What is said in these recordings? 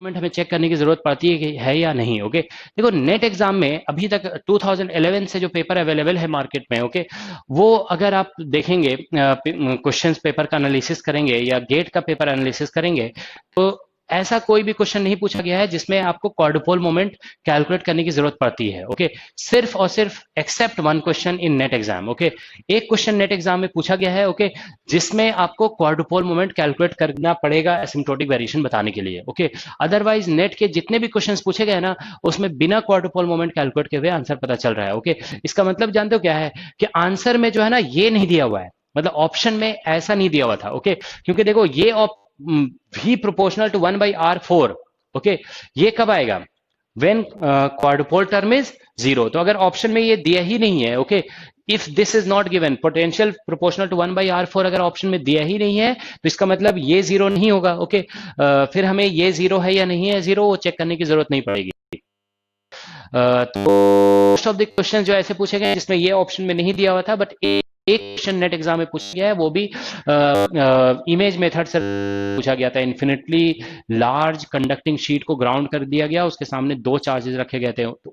हमें चेक करने की जरूरत पड़ती है कि है या नहीं। ओके, देखो नेट एग्जाम में अभी तक 2011 से जो पेपर अवेलेबल है मार्केट में, ओके, वो अगर आप देखेंगे क्वेश्चंस पेपर का एनालिसिस करेंगे या गेट का पेपर एनालिसिस करेंगे, तो ऐसा कोई भी क्वेश्चन नहीं पूछा गया है जिसमें आपको क्वाड्रुपोल मोमेंट कैलकुलेट करने की जरूरत पड़ती है। ओके, सिर्फ और सिर्फ except one question in net exam. Okay, एक क्वेश्चन नेट एग्जाम में पूछा गया है, ओके, जिसमें आपको क्वाड्रुपोल मोमेंट कैलकुलेट करना पड़ेगा एसिम्प्टोटिक वेरिएशन बताने के लिए। ओके, अदरवाइज नेट के जितने भी क्वेश्चंस पूछे गए ना, उसमें बिना क्वाड्रुपोल मोमेंट कैलकुलेट के हुए आंसर पता चल रहा है। ओके, इसका मतलब जानते हो क्या है कि आंसर में जो है ना ये नहीं दिया हुआ है, मतलब ऑप्शन में ऐसा नहीं दिया हुआ था। ओके, क्योंकि देखो ये v proportional to 1/r4, okay, ये कब आएगा? When quadrupole term is 0। तो अगर ऑप्शन में ये दिया ही नहीं है, okay, if this is not given, potential proportional to 1/r4 अगर ऑप्शन में दिया ही नहीं है, तो इसका मतलब ये 0 नहीं होगा। ओके, फिर हमें ये 0 है या नहीं है 0 वो चेक करने की जरूरत नहीं पड़ेगी। तो मोस्ट ऑफ द क्वेश्चन जो ऐसे पूछे गए जिसमें ये ऑप्शन में नहीं दिया हुआ था, बट एक क्वेश्चन नेट एग्जाम में पूछा गया है, वो भी इमेज मेथड से पूछा गया था। इन्फिनिटली लार्ज कंडक्टिंग शीट को ग्राउंड कर दिया गया, उसके सामने दो चार्जेस रखे गए थे, तो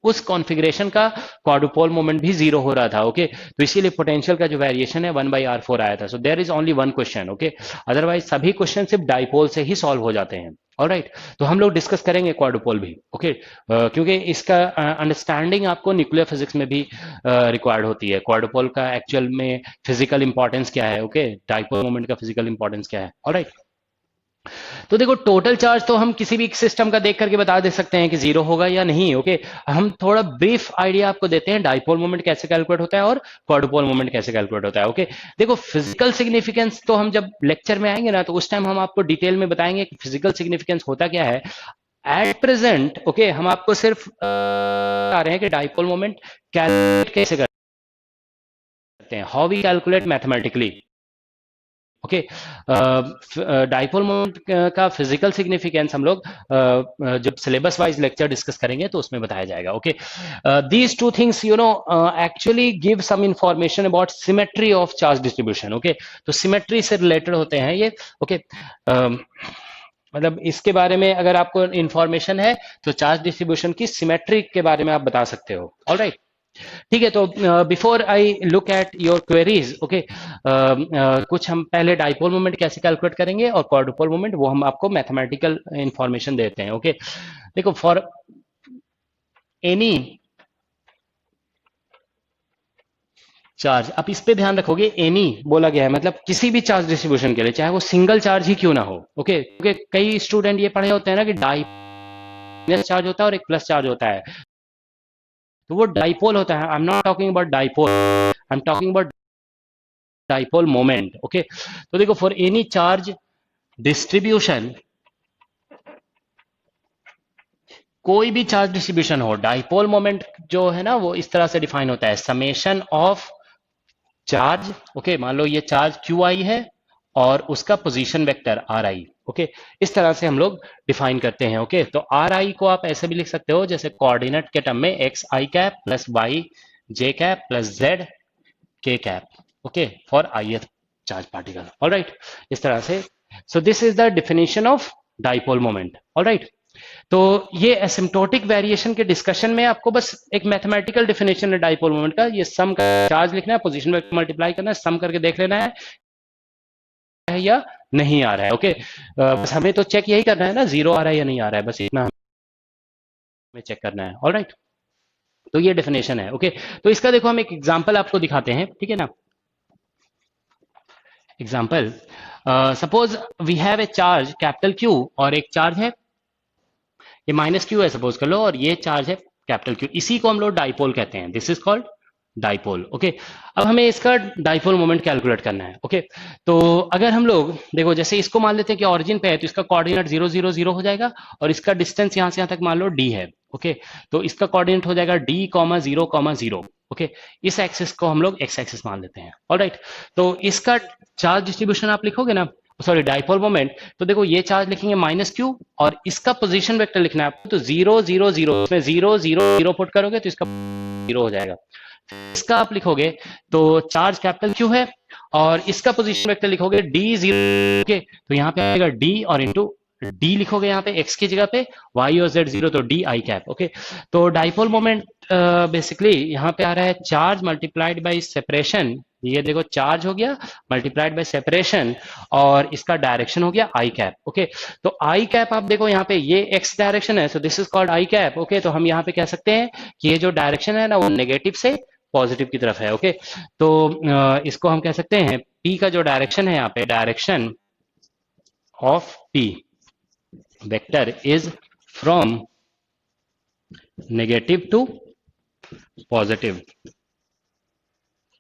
उस कॉन्फ़िगरेशन का क्वाड्रुपोल मोमेंट भी 0 हो रहा था। ओके, तो इसीलिए पोटेंशियल का जो वेरिएशन है 1/r4 आया था। So there is only one question. Okay, otherwise सभी क्वेश्चन सिर्फ डाइपोल से ही सॉल्व हो जाते हैं। ऑलराइट, तो हम लोग डिस्कस करेंगे क्वाड्रुपोल भी। ओके, क्योंकि इसका अंडरस्टैंडिंग आपको न्यूक्लियर फिजिक्स में भी रिक्वायर्ड होती है। क्वाड्रुपोल का एक्चुअल में फिजिकल इंपॉर्टेंस क्या है, ओके, डाइपोल मोमेंट का फिजिकल इंपॉर्टेंस क्या है। ऑलराइट, तो देखो टोटल चार्ज तो हम किसी भी सिस्टम का देख करके बता दे सकते हैं कि 0 होगा या नहीं। ओके, हम थोड़ा ब्रीफ आइडिया आपको देते हैं डाइपोल मोमेंट कैसे कैलकुलेट होता है और क्वाड्रुपोल मोमेंट कैसे कैलकुलेट होता है। ओके, देखो फिजिकल सिग्निफिकेंस तो हम जब लेक्चर में आएंगे ना, तो उस टाइम हम आपको डिटेल में बताएंगे कि फिजिकल सिग्निफिकेंस होता क्या है। एट प्रेजेंट ओके, हम आपको सिर्फ आ रहे हैं कि डाइपोल मोमेंट कैलकुलेट कैसे करते हैं, how we calculate mathematically. Okay, dipole moment का फिजिकल सिग्निफिकेंस हम लोग जब सिलेबस वाइज लेक्चर डिस्कस करेंगे तो उसमें बताया जाएगा। Okay, these two things you know actually give some information about symmetry of charge distribution. Okay, तो सिमेट्री से रिलेटेड होते हैं ये। ओके, मतलब इसके बारे में अगर आपको इंफॉर्मेशन है तो चार्ज डिस्ट्रीब्यूशन की सिमेट्री के बारे में आप बता सकते हो। ऑलराइट, ठीक है, तो before I look at your queries, okay, कुछ हम पहले डाइपोल मोमेंट कैसे कैलकुलेट करेंगे और क्वाड्रुपोल मोमेंट वो हम आपको मैथमेटिकल इंफॉर्मेशन देते हैं। ओके, देखो फॉर एनी चार्ज, अब इस पे ध्यान रखोगे, एनी बोला गया है मतलब किसी भी चार्ज डिस्ट्रीब्यूशन के लिए, चाहे वो सिंगल चार्ज ही क्यों ना हो। ओके, क्योंकि कई स्टूडेंट ये पढ़े होते हैं ना कि डाई चार्ज होता है और एक प्लस चार्ज होता है, तो वो डाइपोल होता है। I am not talking about dipole, I am talking about dipole moment. Okay, तो देखो फॉर एनी चार्ज डिस्ट्रीब्यूशन, कोई भी चार्ज डिस्ट्रीब्यूशन हो, डाइपोल मोमेंट जो है ना वो इस तरह से डिफाइन होता है, समेशन ऑफ चार्ज। ओके, मान लो ये चार्ज क्यू आई है और उसका position vector are I. Okay, इस तरह से हम लोग डिफाइन करते हैं। ओके, तो आर आई को आप ऐसे भी लिख सकते हो जैसे कोऑर्डिनेट के टर्म में एक्स आई कैप प्लस वाई जे कैप प्लस जेड के cap, okay, for ith charge particle. Alright, इस तरह से, सो this is the definition of dipole moment. Alright, तो ये एसिम्प्टोटिक वेरिएशन के डिस्कशन में आपको बस एक मैथमेटिकल डेफिनेशन है डाइपोल मोमेंट का, ये सम का चार्ज लिखना है, पोजीशन में मल्टीप्लाई करना है, सम करके देख लेना है या नहीं आ रहा है। ओके, बस हमें तो चेक यही करना है ना, 0 आ रहा है या नहीं आ रहा है, बस इतना हमें चेक करना है। ऑलराइट, तो ये डेफिनेशन है। ओके, तो इसका देखो हम एक एग्जांपल आपको दिखाते हैं, ठीक है ना। Example, suppose we have a charge capital Q और एक चार्ज है ये माइनस क्यू है सपोज कर लो, और ये चार्ज है कैपिटल क्यू, इसी को हम लोग डाइपोल कहते हैं, this is called dipole. Okay, अब हमें इसका डाइपोल मोमेंट कैलकुलेट करना है। ओके, तो अगर हम लोग देखो जैसे इसको मान लेते हैं कि ऑरिजिन पे है, तो इसका कोऑर्डिनेट 0 0 0 हो जाएगा, और इसका डिस्टेंस यहां से यहां तक मान लो d है। ओके, तो इसका कोऑर्डिनेट हो जाएगा d, 0, 0। ओके, इस एक्सिस को हम लोग x एक्सिस मान लेते हैं। ऑलराइट, तो इसका चार्ज डिस्ट्रीब्यूशन आप लिखोगे ना, सॉरी डाइपोल मोमेंट, तो देखो ये चार्ज लिखेंगे माइनस क्यू और इसका पोजीशन वेक्टर लिखना है आपको, तो 0 0 0, इसमें 0 0 0 पुट करोगे तो इसका 0 हो जाएगा। इसका आप लिखोगे तो चार्ज कैपिटल क्यू है और इसका पोजीशन वेक्टर लिखोगे d0, ओके, तो यहाँ पे आएगा d और इंटू डी लिखोगे यहाँ पे एक्स की जगह पे, वाई और जेड जीरो, तो डी आई कैप। ओके, तो डाइपोल मोमेंट बेसिकली यहाँ पे आ रहा है चार्ज मल्टीप्लाइड बाई सेपरेशन, ये देखो चार्ज हो गया मल्टीप्लाइड बाय सेपरेशन, और इसका डायरेक्शन हो गया आई कैप। ओके, तो आई कैप आप देखो यहाँ पे ये एक्स डायरेक्शन है, सो this is called I cap. Okay, तो हम यहाँ पे कह सकते हैं कि ये जो डायरेक्शन है ना वो नेगेटिव से पॉजिटिव की तरफ है। ओके, तो इसको हम कह सकते हैं पी का जो डायरेक्शन है यहाँ पे, direction of P vector is from negative to positive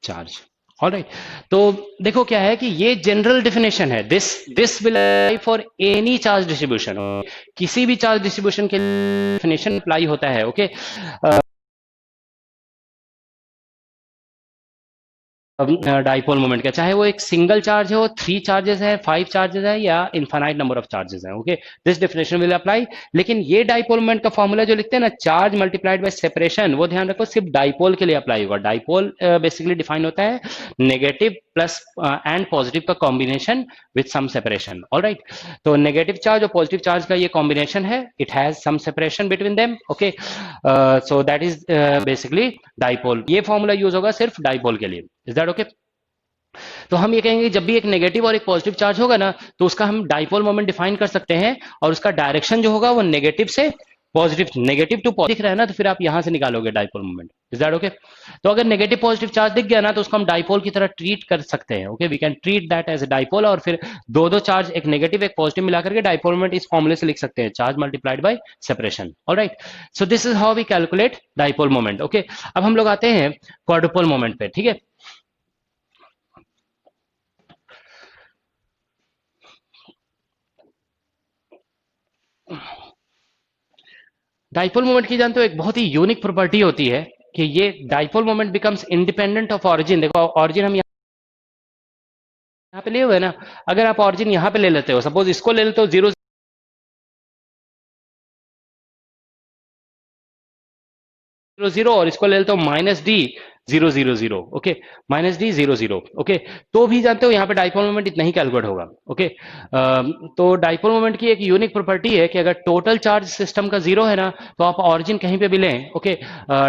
charge. Alright, तो देखो क्या है कि ये जनरल डेफिनेशन है, this will apply for any charge distribution, किसी भी चार्ज डिस्ट्रीब्यूशन के लिए डेफिनेशन अप्लाई होता है। ओके, डाइपोल मोमेंट का, चाहे वो एक सिंगल चार्ज हो, 3 चार्जेस है, 5 चार्जेस है, या इनफाइनाइट नंबर ऑफ चार्जेस है। Okay, this definition will apply. लेकिन ये डाइपोल मोमेंट का फॉर्मूला जो लिखते हैं ना, चार्ज मल्टीप्लाइड बाय सेपरेशन, वो ध्यान रखो सिर्फ डाइपोल के लिए अप्लाई होगा। डाइपोल बेसिकली डिफाइन होता है नेगेटिव प्लस एंड पॉजिटिव का combination with some separation. Alright, तो नेगेटिव चार्ज और पॉजिटिव चार्ज का ये कॉम्बिनेशन है, it has some separation between them. Okay, so that is basically dipole. ये फॉर्मूला यूज होगा सिर्फ डाइपोल के लिए। Is that okay? तो हम ये कहेंगे जब भी एक नेगेटिव और एक पॉजिटिव चार्ज होगा ना, तो उसका हम डाइपोल मोमेंट डिफाइन कर सकते हैं, और उसका डायरेक्शन जो होगा वो नेगेटिव से पॉजिटिव, नेगेटिव टू पॉजिटिव दिख रहा है ना, तो फिर आप यहां से निकालोगे dipole moment. Is that okay? तो अगर नेगेटिव पॉजिटिव चार्ज दिख गया ना, तो उसको हम डाइपोल की तरह ट्रीट कर सकते हैं। Okay, we can treat that as a dipole, और फिर दो चार्ज, एक नेगेटिव एक पॉजिटिव मिलाकर के डाइपोल मोमेंट इस फॉर्मूले से लिख सकते हैं, charge multiplied by separation. Alright, so this is how we calculate dipole moment. Okay, अब हम लोग आते हैं क्वाड्रुपल मोमेंट पे। ठीक है, डाइपोल मोमेंट की जानते हो एक बहुत ही यूनिक प्रॉपर्टी होती है कि ये dipole moment becomes independent of origin. देखो ऑरिजिन हम यहाँ पे लिए हुए ना, अगर आप ऑरिजिन यहाँ पे ले लेते हो, सपोज इसको ले लेते हो 0 0 और इसको ले लेते हो -d 0 0 0। Okay, -d 0 0। ओके, तो भी जानते हो यहाँ पे डाइपोल मोमेंट इतना ही कैलकुलेट होगा। ओके, तो डाइपोल मोमेंट की एक यूनिक प्रॉपर्टी है कि अगर टोटल चार्ज सिस्टम का 0 है ना, तो आप ऑरिजिन कहीं पे भी लें, okay,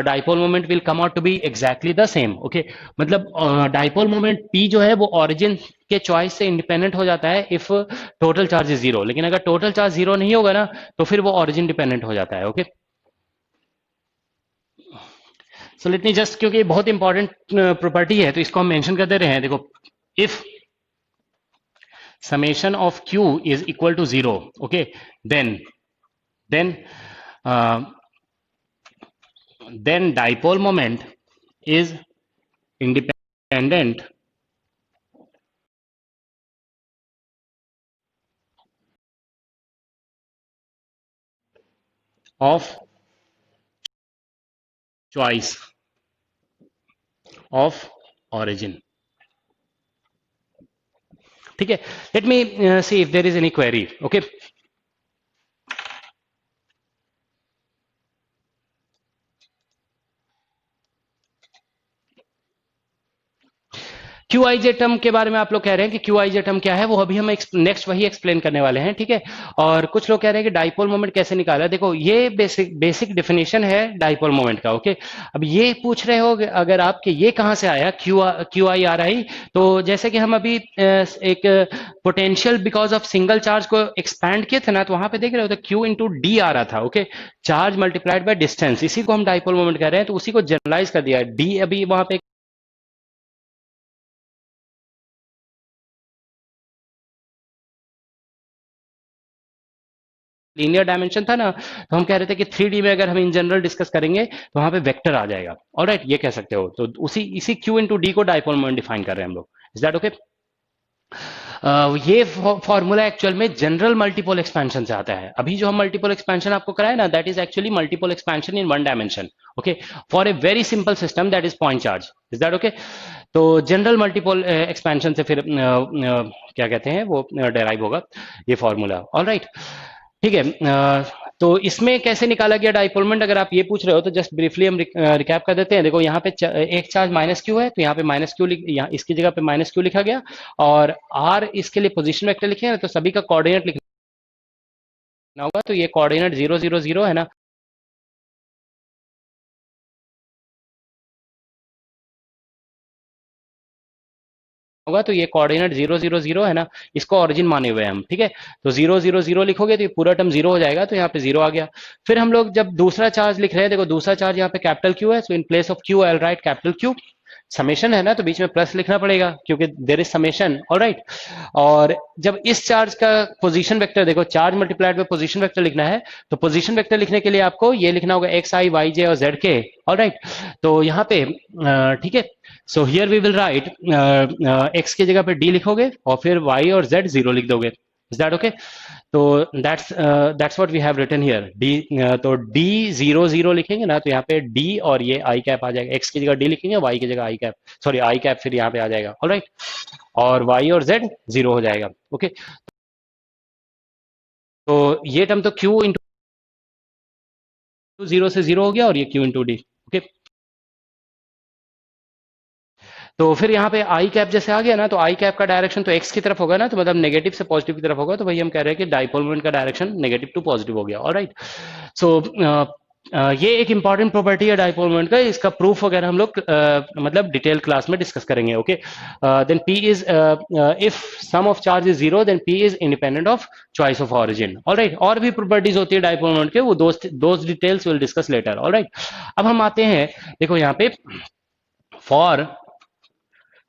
dipole moment will come out to be exactly the same. Okay, मतलब डाइपोल मोमेंट पी जो है वो ऑरिजिन के चॉइस से इंडिपेंडेंट हो जाता है इफ टोटल चार्ज इज 0, लेकिन अगर टोटल चार्ज 0 नहीं होगा ना, तो फिर वो ऑरिजिन डिपेंडेंट हो जाता है। Okay, so let me just, क्योंकि ये बहुत इंपॉर्टेंट प्रॉपर्टी है तो इसको हम मेंशन कर दे रहे हैं। देखो, if summation of q is equal to 0, okay, then uh, then dipole moment is independent of choice of origin। ठीक है, let me see if there is any query. Okay, Q I J term के बारे में आप लोग कह रहे हैं कि क्यू आई जे टर्म क्या है, वो अभी हम नेक्स्ट वही एक्सप्लेन करने वाले हैं। ठीक है, और कुछ लोग कह रहे हैं कि डाइपोल मोमेंट कैसे निकाला। देखो ये बेसिक डेफिनेशन है डाइपोल मोमेंट का। ओके, अब ये पूछ रहे हो अगर आप कि ये कहां से आया क्यू आई आर आई, तो जैसे कि हम अभी एक potential because of single charge को एक्सपैंड किए थे ना, तो वहां पे देख रहे हो तो क्यू इंटू डी आ रहा था। Okay, charge multiplied by distance, इसी को हम डाइपोल मोमेंट कह रहे हैं, तो उसी को जनरलाइज कर दिया। डी अभी वहां पे लीनियर डायमेंशन था ना, तो हम कह रहे थे कि 3D में अगर हम इन जनरल डिस्कस करेंगे तो वहां पे वेक्टर आ जाएगा। ऑलराइट, ये कह सकते हो। तो उसी इसी Q इंटू डी को डाइपोल मोमेंट डिफाइन कर रहे हैं हम लोग। Is that okay? ये फॉर्मूला एक्चुअल में जनरल मल्टीपोल एक्सपेंशन से आता है। अभी जो हम मल्टीपोल एक्सपेंशन आपको कराए ना, that is actually multipole expansion in one dimension. Okay, for a very simple system that is point charge. Is that okay? तो जनरल मल्टीपोल एक्सपेंशन से फिर क्या कहते हैं वो डेराइव होगा ये फॉर्मूला। ऑलराइट, ठीक है, तो इसमें कैसे निकाला गया डाइपोल मोमेंट, अगर आप ये पूछ रहे हो तो जस्ट ब्रीफली हम रिकैप कर देते हैं। देखो यहाँ पे एक चार्ज -q है, तो यहाँ पे -q यहाँ इसकी जगह पे -q लिखा गया, और r इसके लिए पोजीशन वेक्टर लिखे हैं, तो सभी का कोऑर्डिनेट लिखना होगा तो ये कोऑर्डिनेट 0 0 0 है ना, होगा तो ये कोऑर्डिनेट 0 0 0 है ना, इसको ऑरिजिन माने हुए हैं हम, ठीक है। तो 0 0 0 लिखोगे तो ये पूरा टर्म जीरो हो जाएगा, तो यहाँ पे जीरो आ गया। फिर हम लोग जब दूसरा चार्ज लिख रहे हैं, देखो दूसरा चार्ज यहाँ पे कैपिटल क्यू है, so in place of Q I will write capital Q. Summation है ना, तो बीच में प्लस लिखना पड़ेगा क्योंकि देर इज समेशन, ऑलराइट। और जब इस चार्ज का पोजीशन वेक्टर, देखो charge multiplied bye position vector लिखना है, तो पोजीशन वेक्टर लिखने के लिए आपको ये लिखना होगा एक्स आई वाई जे और जेड के, ऑलराइट। तो यहाँ पे ठीक है, so here we will write X की जगह पे डी लिखोगे और फिर वाई और जेड जीरो लिख दोगे। Is that okay? तो that's what we have written here D. तो डी 0 0 लिखेंगे ना, तो यहाँ पे डी और ये आई कैप आ जाएगा, एक्स की जगह डी लिखेंगे, वाई की जगह आई कैप, सॉरी आई कैप फिर यहाँ पे आ जाएगा, ऑलराइट। और वाई और जेड जीरो हो जाएगा, ओके। तो ये टर्म तो क्यू इंटू जीरो से जीरो हो गया और ये क्यू इंटू डी, ओके। तो फिर यहाँ पे आई कैप जैसे आ गया ना, तो आई कैप का डायरेक्शन तो एक्स की तरफ होगा ना, तो मतलब नेगेटिव से पॉजिटिव की तरफ होगा, तो भाई हम कह रहे हैं कि डाइपोल मोमेंट का डायरेक्शन नेगेटिव टू पॉजिटिव हो गया, ऑलराइट। सो ये एक इंपॉर्टेंट प्रॉपर्टी है डाइपोल मोमेंट का, इसका प्रूफ वगैरह हम लोग मतलब डिटेल क्लास में डिस्कस करेंगे, okay. Then P is, if sum of charge is zero then P is independent of choice of origin, alright. और भी प्रॉपर्टीज होती है डाइपोल मोमेंट के, वो those details will discuss later, alright. अब हम आते हैं, देखो यहाँ पे फॉर,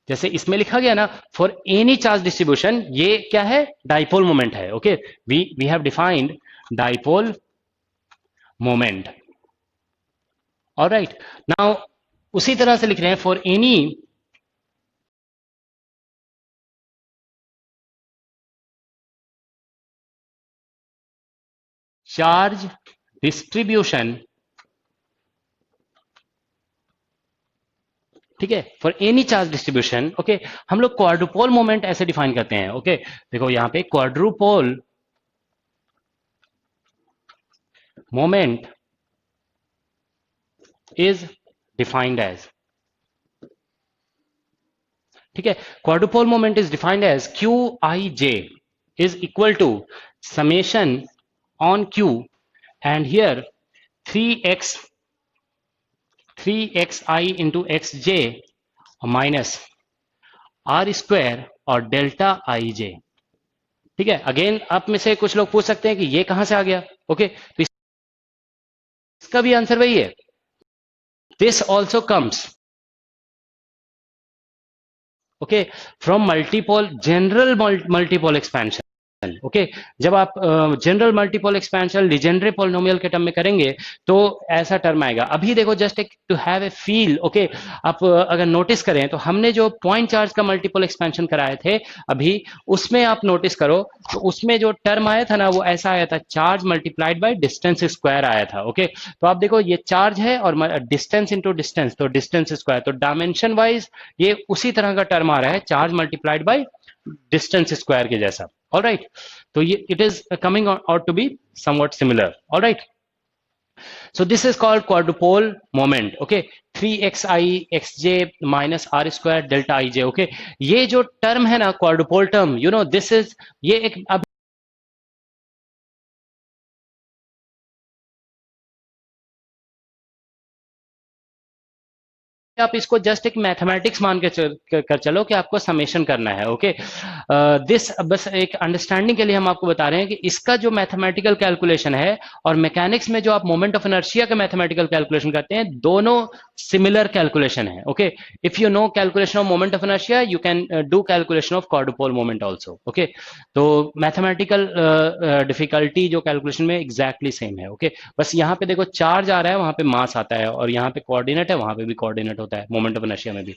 जैसे इसमें लिखा गया ना, फॉर एनी चार्ज डिस्ट्रीब्यूशन, ये क्या है? डाइपोल मोमेंट है, okay. We have defined dipole moment, alright. Now उसी तरह से लिख रहे हैं फॉर एनी चार्ज डिस्ट्रीब्यूशन, ठीक है, for any charge distribution, okay. हम लोग क्वाड्रुपोल मोमेंट ऐसे डिफाइन करते हैं, ओके। देखो यहां पे quadrupole moment is defined as, ठीक है, quadrupole moment is defined as Q I J is equal to summation on Q and here 3x 3xi into X J minus R square और delta I J, ठीक है। Again आप में से कुछ लोग पूछ सकते हैं कि ये कहां से आ गया, ओके। तो इसका भी आंसर वही है, this also comes, okay, from multipole general multipole expansion, okay. जब आप general multipole expansion Legendre polynomial के टर्म में करेंगे तो ऐसा टर्म आएगा। अभी देखो जस्ट एक to have a feel, okay, आप अगर नोटिस करें तो हमने जो पॉइंट चार्ज का मल्टीपोल एक्सपेंशन कराए थे अभी, उसमें आप नोटिस करो तो उसमें जो टर्म आया था ना, वो ऐसा आया था, charge multiplied by distance square आया था, ओके। तो आप देखो ये चार्ज है और डिस्टेंस इंटू डिस्टेंस, तो डिस्टेंस स्क्वायर, तो डायमेंशन वाइज ये उसी तरह का टर्म आ रहा है, charge multiplied by distance square के जैसा, all right। तो ये it is coming out to be somewhat similar, all right। so this is called quadrupole moment, okay। 3xi xj minus r square delta ij, okay। ये जो term है ना quadrupole term, you know this is, ये एक, अब आप इसको just एक मैथमेटिक्स मान के कर चलो कि आपको समेशन करना है, ओके। दिस बस एक अंडरस्टैंडिंग के लिए हम आपको बता रहे हैं कि इसका जो मैथमेटिकल कैलकुलेशन है और मैकेनिक्स में जो आप मोमेंट ऑफ इनर्शिया का मैथमेटिकल कैलकुलेशन करते हैं, दोनों सिमिलर कैलकुलेशन है, okay. If you know calculation of moment of inertia you can do calculation of quadrupole moment also, okay. तो मैथमेटिकल डिफिकल्टी जो कैलकुलेशन में एग्जैक्टली सेम है, ओके। बस यहाँ पे देखो चार्ज आ रहा है, वहां पे मास आता है, और यहाँ पे कोऑर्डिनेट है, वहां पे भी कोऑर्डिनेट होता है मोमेंट ऑफ इनर्शिया में भी।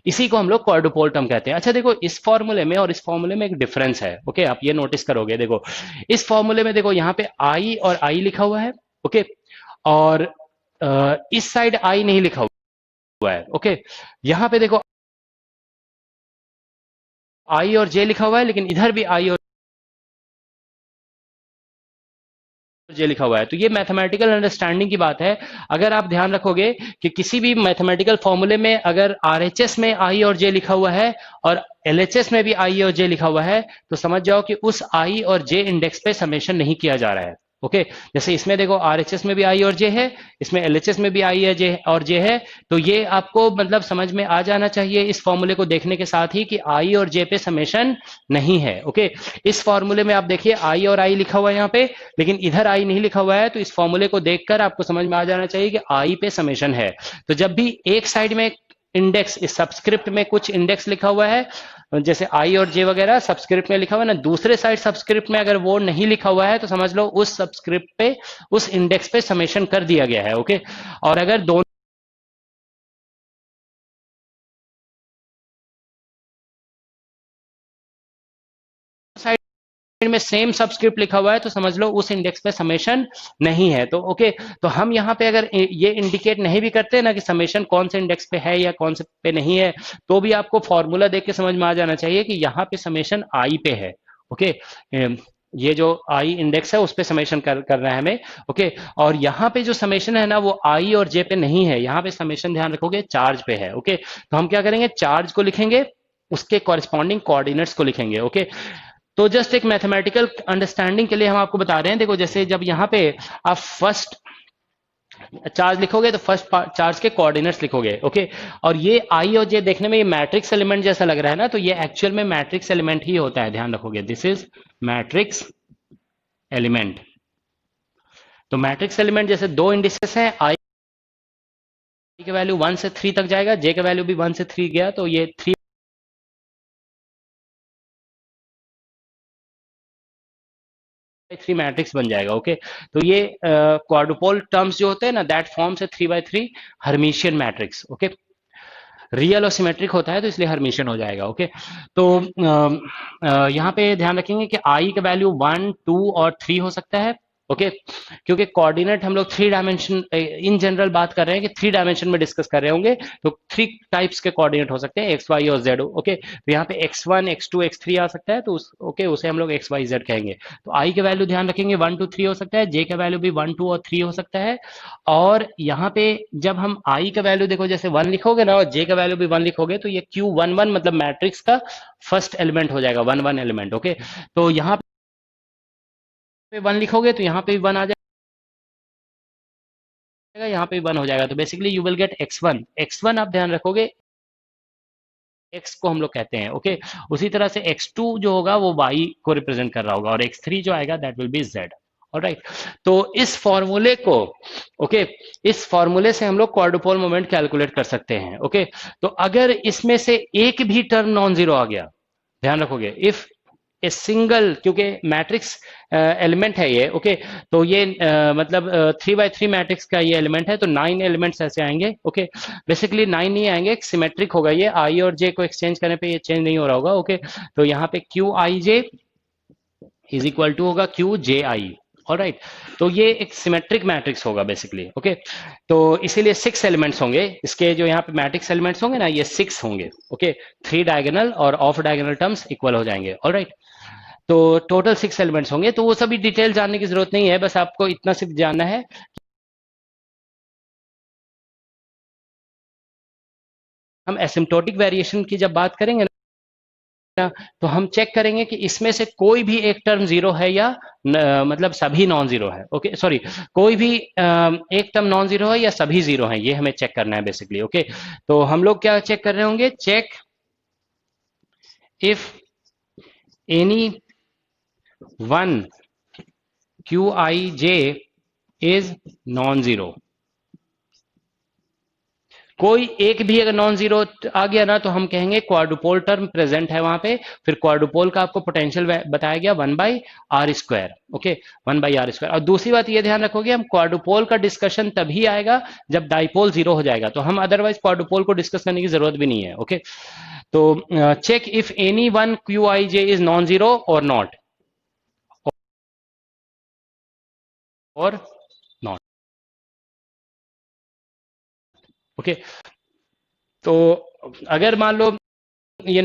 इसी को हम लोग क्वाड्रुपोल टर्म कहते हैं। अच्छा देखो इस फॉर्मूले में और इस फॉर्मूले में एक डिफरेंस है, ओके। आप ये नोटिस करोगे, देखो इस फॉर्मूले में देखो यहाँ पे आई और आई लिखा हुआ है, ओके, और इस साइड आई नहीं लिखा हुआ है, ओके। यहाँ पे देखो आई और जे लिखा हुआ है, लेकिन इधर भी आई और जे लिखा हुआ है। तो ये मैथमेटिकल अंडरस्टैंडिंग की बात है। अगर आप ध्यान रखोगे कि किसी भी मैथमेटिकल फॉर्मूले में अगर आरएचएस में आई और जे लिखा हुआ है और एलएचएस में भी आई और जे लिखा हुआ है, तो समझ जाओ कि उस आई और जे इंडेक्स पे समेशन नहीं किया जा रहा है, ओके जैसे इसमें देखो आरएचएस में भी आई और जे है, इसमें एलएचएस में भी आई है जे और जे है, तो ये आपको मतलब समझ में आ जाना चाहिए इस फॉर्मूले को देखने के साथ ही कि आई और जे पे समेशन नहीं है। ओके इस फॉर्मूले में आप देखिए आई और आई लिखा हुआ है यहाँ पे, लेकिन इधर आई नहीं लिखा हुआ है, तो इस फॉर्मूले को देखकर आपको समझ में आ जाना चाहिए कि आई पे समेशन है। तो जब भी एक साइड में इंडेक्स, इस सबस्क्रिप्ट में कुछ इंडेक्स लिखा हुआ है जैसे आई और जे वगैरह सबस्क्रिप्ट में लिखा हुआ है ना, दूसरे साइड सबस्क्रिप्ट में अगर वो नहीं लिखा हुआ है तो समझ लो उस सबस्क्रिप्ट पे, उस इंडेक्स पे समेशन कर दिया गया है। ओके और अगर दोनों साइड में सेम सबस्क्रिप्ट लिखा हुआ है तो समझ लो उस इंडेक्स पे समेशन नहीं है। तो ओके तो हम यहाँ पे अगर ये इंडिकेट नहीं भी करते ना कि समेशन कौन से इंडेक्स पे है या कौन से पे नहीं है, तो भी आपको फॉर्मूला देख के समझ में आ जाना चाहिए कि यहाँ पे समेशन आई पे है। ओके ये जो आई इंडेक्स है उस पे समेशन कर रहा है हमें। ओके और यहाँ पे जो समेशन है ना वो आई और जे पे नहीं है, यहाँ पे समेशन ध्यान रखोगे चार्ज पे है। ओके तो हम क्या करेंगे, चार्ज को लिखेंगे, उसके कॉरेस्पॉन्डिंग कोऑर्डिनेट्स को लिखेंगे। ओके तो जस्ट एक मैथमेटिकल अंडरस्टैंडिंग के लिए हम आपको बता रहे हैं, देखो जैसे जब यहाँ पे आप फर्स्ट चार्ज लिखोगे तो फर्स्ट चार्ज के कोऑर्डिनेट्स लिखोगे। ओके और ये आई और जे देखने में ये मैट्रिक्स एलिमेंट जैसा लग रहा है ना, तो ये एक्चुअल में मैट्रिक्स एलिमेंट ही होता है, ध्यान रखोगे दिस इज मैट्रिक्स एलिमेंट। तो मैट्रिक्स एलिमेंट जैसे दो इंडिसेस हैं, आई के वैल्यू 1 से 3 तक जाएगा, जे का वैल्यू भी 1 से 3 गया, तो ये 3 मैट्रिक्स बन जाएगा। ओके तो ये क्वाड्रुपोल टर्म्स जो होते हैं ना, that forms a 3 by 3 Hermitian matrix. Okay real और सिमेट्रिक होता है तो इसलिए हर्मिशियन हो जाएगा। ओके तो यहाँ पे ध्यान रखेंगे कि आई का वैल्यू 1 2 और 3 हो सकता है। ओके क्योंकि कोऑर्डिनेट हम लोग 3 डायमेंशन इन जनरल बात कर रहे हैं कि 3 डायमेंशन में डिस्कस कर रहे होंगे, तो 3 टाइप्स के कोऑर्डिनेट हो सकते हैं, एक्स वाई और जेड। ओके तो यहाँ पे x1 x2 x3 आ सकता है, तो ओके उसे हम लोग एक्स वाई जेड कहेंगे। तो आई का वैल्यू ध्यान रखेंगे 1 2 3 हो सकता है, जे का वैल्यू भी 1 2 और 3 हो सकता है। और यहाँ पे जब हम आई का वैल्यू देखो जैसे 1 लिखोगे ना और जे का वैल्यू भी 1 लिखोगे, तो ये Q11 मतलब मैट्रिक्स का फर्स्ट एलिमेंट हो जाएगा, 1 1 एलिमेंट। ओके तो यहाँ पे 1 लिखोगे तो यहाँ पे भी 1 आ जाएगा, यहाँ पे भी 1 हो जाएगा, तो basically you will get x1। x1 आप ध्यान रखोगे x को हम लोग कहते हैं। ओके उसी तरह से x2 जो होगा वो y को रिप्रेजेंट कर रहा होगा, और x3 जो आएगा that will be z। Alright तो इस फॉर्मूले को, ओके इस फॉर्मूले से हम लोग क्वाड्रुपोल मोमेंट कैलकुलेट कर सकते हैं। ओके तो अगर इसमें से एक भी टर्म नॉन जीरो आ गया, ध्यान रखोगे इफ ए सिंगल, क्योंकि मैट्रिक्स एलिमेंट है ये। ओके तो ये मतलब 3 by 3 मैट्रिक्स का ये एलिमेंट है, तो 9 एलिमेंट्स ऐसे आएंगे। ओके बेसिकली 9 नहीं आएंगे, सिमेट्रिक होगा ये, आई और जे को एक्सचेंज करने पे ये चेंज नहीं हो रहा होगा। ओके तो यहाँ पे Q I J is equal to होगा क्यू जे आई। ऑलराइट तो ये एक सिमेट्रिक मैट्रिक्स होगा बेसिकली। ओके तो इसीलिए 6 एलिमेंट्स होंगे इसके, जो यहाँ पे मैट्रिक्स एलिमेंट्स होंगे ना ये 6 होंगे। ओके 3 डायगोनल और ऑफ डायगोनल टर्म्स इक्वल हो जाएंगे। ऑलराइट तो टोटल 6 एलिमेंट्स होंगे, तो वो सभी डिटेल जानने की जरूरत नहीं है, बस आपको इतना सिर्फ जानना है। हम एसिम्प्टोटिक वेरिएशन की जब बात करेंगे ना, तो हम चेक करेंगे कि इसमें से कोई भी एक टर्म जीरो है या मतलब सभी नॉन जीरो है। ओके सॉरी कोई भी एक टर्म नॉन जीरो है या सभी जीरो है, ये हमें चेक करना है बेसिकली। ओके तो हम लोग क्या चेक कर रहे होंगे, check if any one Q I J is non zero. कोई एक भी अगर नॉन जीरो आ गया ना तो हम कहेंगे क्वाड्रुपोल टर्म प्रेजेंट है वहां पे। फिर क्वाड्रुपोल का आपको पोटेंशियल बताया गया 1/r²। Okay 1/r²। और दूसरी बात ये ध्यान रखोगे, हम क्वाड्रुपोल का डिस्कशन तभी आएगा जब डाइपोल जीरो हो जाएगा, तो हम अदरवाइज क्वाड्रुपोल को डिस्कस करने की जरूरत भी नहीं है। ओके तो check if any one Q I J is non zero और नॉट, और नॉट। ओके तो अगर मान लो ये